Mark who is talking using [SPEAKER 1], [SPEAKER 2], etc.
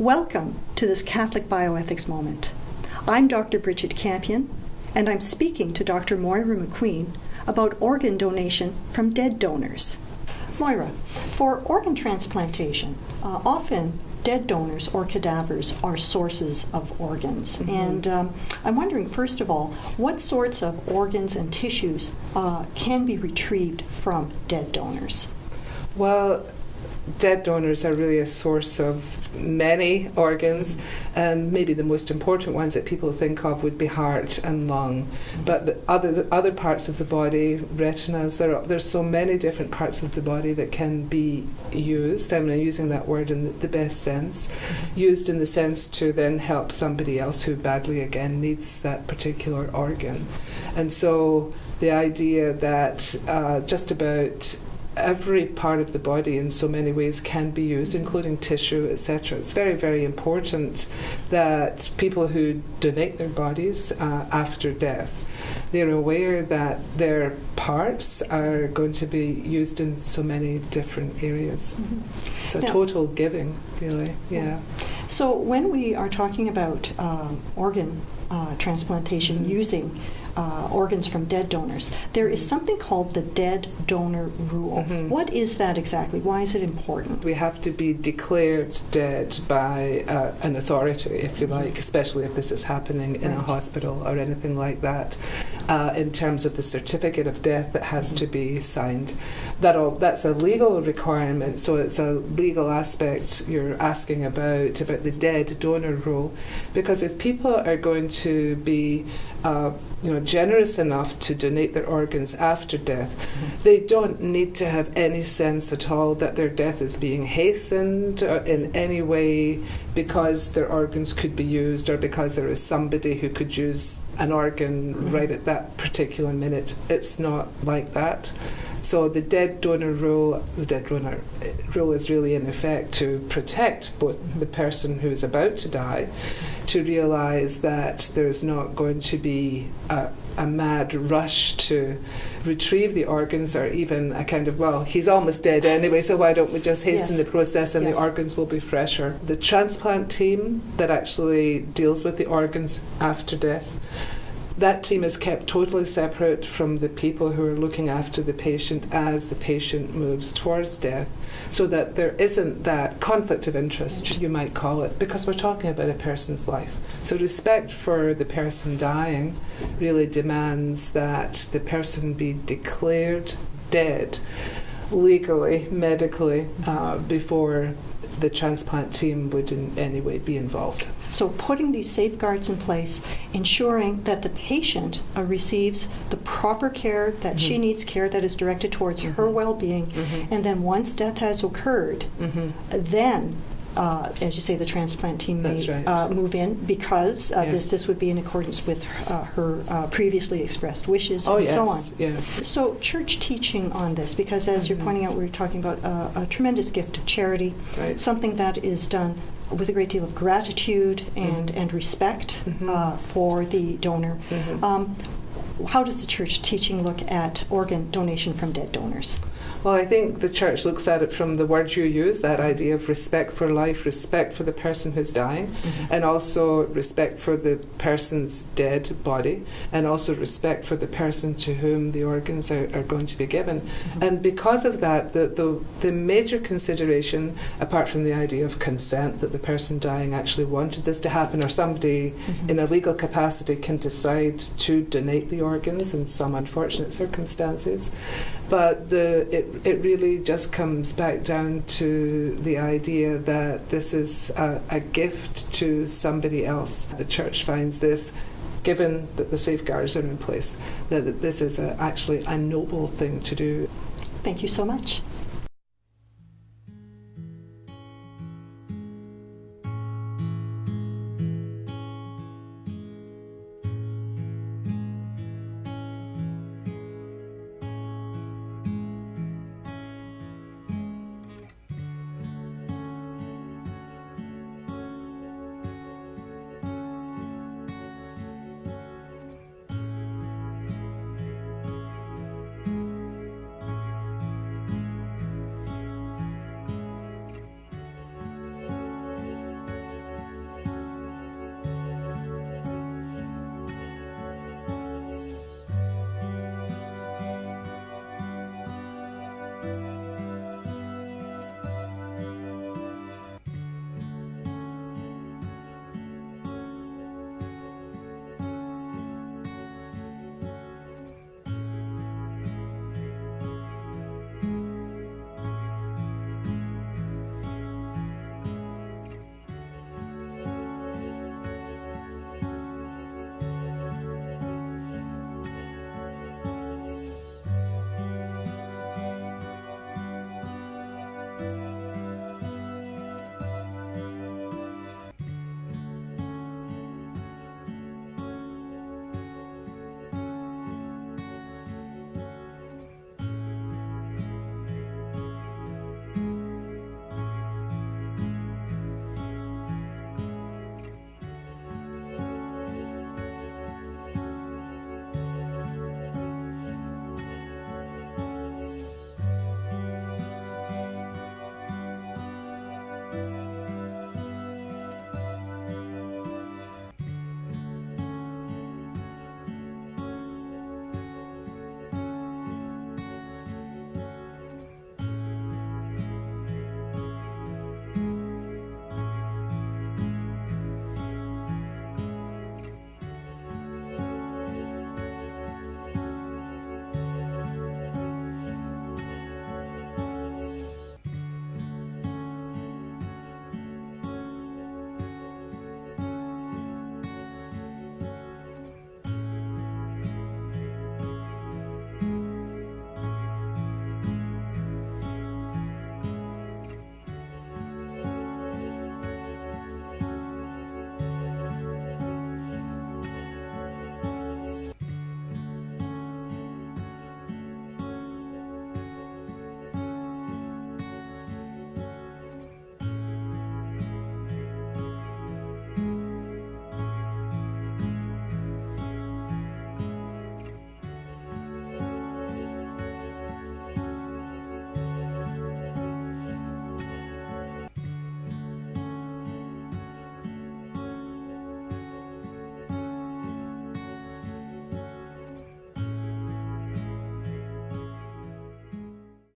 [SPEAKER 1] Welcome to this Catholic Bioethics Moment. I'm Dr. Bridget Campion, and I'm speaking to Dr. Moira McQueen about organ donation from dead donors. Moira, for organ transplantation, often dead donors or cadavers are sources of organs. Mm-hmm. And I'm wondering, first of all, what sorts of organs and tissues can be retrieved from dead donors?
[SPEAKER 2] Well, dead donors are really a source of many organs, and maybe the most important ones that people think of would be heart and lung. But the other parts of the body, retinas, there's so many different parts of the body that can be used. I'm using that word in the best sense, used in the sense to then help somebody else who badly again needs that particular organ. And so the idea that just about every part of the body in so many ways can be used, including tissue, etc. It's very, very important that people who donate their bodies after death, they're aware that their parts are going to be used in so many different areas. Mm-hmm. It's a total giving, really. Yeah.
[SPEAKER 1] So when we are talking about organ transplantation using organs from dead donors, there is something called the dead donor rule. Mm-hmm. What is that exactly? Why is it important?
[SPEAKER 2] We have to be declared dead by an authority, if you like, especially if this is happening in a hospital or anything like that, in terms of the certificate of death that has to be signed. That's a legal requirement, so it's a legal aspect you're asking about the dead donor rule, because if people are going to be generous enough to donate their organs after death, they don't need to have any sense at all that their death is being hastened in any way because their organs could be used or because there is somebody who could use an organ right at that particular minute. It's not like that. So the dead donor rule is really in effect to protect both the person who is about to die, to realise that there's not going to be a mad rush to retrieve the organs, or even a kind of, well, he's almost dead anyway, so why don't we just hasten the process and the organs will be fresher. The transplant team that actually deals with the organs after death, that team is kept totally separate from the people who are looking after the patient as the patient moves towards death, so that there isn't that conflict of interest, you might call it, because we're talking about a person's life. So respect for the person dying really demands that the person be declared dead legally, medically, before the transplant team would in any way be involved.
[SPEAKER 1] So putting these safeguards in place, ensuring that the patient receives the proper care, that she needs care that is directed towards her well-being, and then once death has occurred, then, as you say, the transplant team may move in, because this would be in accordance with her previously expressed wishes so on.
[SPEAKER 2] Yes.
[SPEAKER 1] So church teaching on this, because as you're pointing out, we're talking about a tremendous gift of charity, something that is done with a great deal of gratitude and respect for the donor. How does the church teaching look at organ donation from dead donors?
[SPEAKER 2] Well, I think the church looks at it from the word you use, that idea of respect for life, respect for the person who's dying, and also respect for the person's dead body, and also respect for the person to whom the organs are going to be given. And because of that, the major consideration, apart from the idea of consent, that the person dying actually wanted this to happen, or somebody in a legal capacity can decide to donate the organs in some unfortunate circumstances, but it really just comes back down to the idea that this is a gift to somebody else. The church finds this, given that the safeguards are in place, that this is actually a noble thing to do.
[SPEAKER 1] Thank you so much.